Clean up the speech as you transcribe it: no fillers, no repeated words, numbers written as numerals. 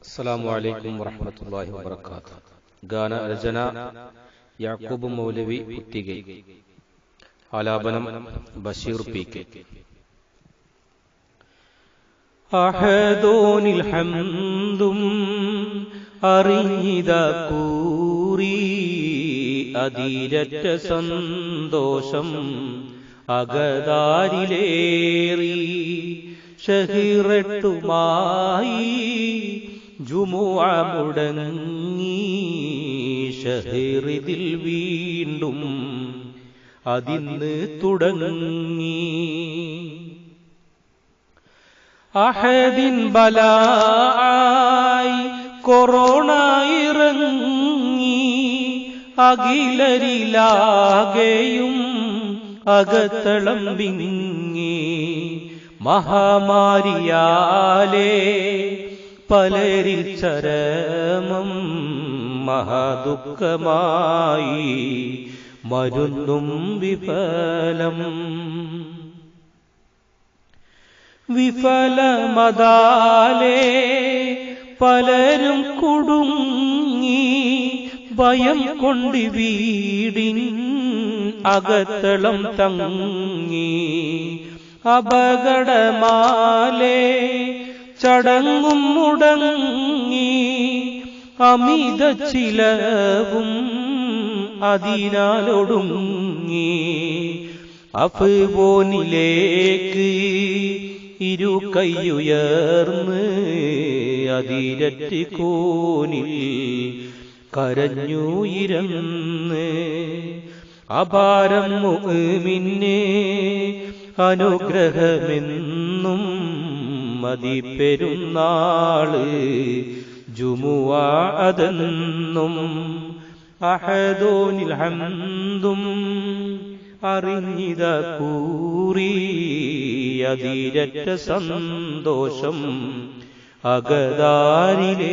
അസ്സലാമു അലൈക്കും വറഹ്മത്തുള്ളാഹി വബറകാതുഹു. ഗാന രചന യാക്കൂബ് മൗലവി കുത്തികൈ, ആലാപനം ബഷീർ പി.കെ. അഹദോനിൽ ഹംദും അറിഞ്ഞിത കൂറി, അതിരറ്റ സന്തോഷം അകതാരിലേറി. ഷഹിറട്ടുമായി ജുമുഅ മുടങ്ങി, ഷഹിറിതിൽ വീണ്ടും അതിന്ന് തുടങ്ങി. അഹദിൻ ബലായി കൊറോണ ഇറങ്ങി, അഖിലരിലാകെയും അകത്തളം വിങ്ങി. മഹാമാരിയാലേ പലരിൽ ചരമം മഹാദുഃഖമായി, മരുന്നും വിഫലം. വിഫലമതാലേ പലരും കുടുങ്ങി, ഭയം കൊണ്ട് വീടിൻ അകത്തളം തങ്ങി. അപകടമാലേ ചടങ്ങും മുടങ്ങി, അമിത ചിലവും അതിനാലൊടുങ്ങി. അഫ്ഗോനിലേക്ക് ഇരു കൈയുയർന്ന് അതിരറ്റ് കോനിൽ കരഞ്ഞുയിരന്ന്. അപാരം മുഅ്മിന് അനുഗ്രഹമെന്നും മതിപ്പെരുന്നാള് ജുമുഅ അതെന്നും. അഹദോനിൽ ഹംദും അറിഞ്ഞിത കൂറി, അതിരറ്റ സന്തോഷം അകതാരിലേറി.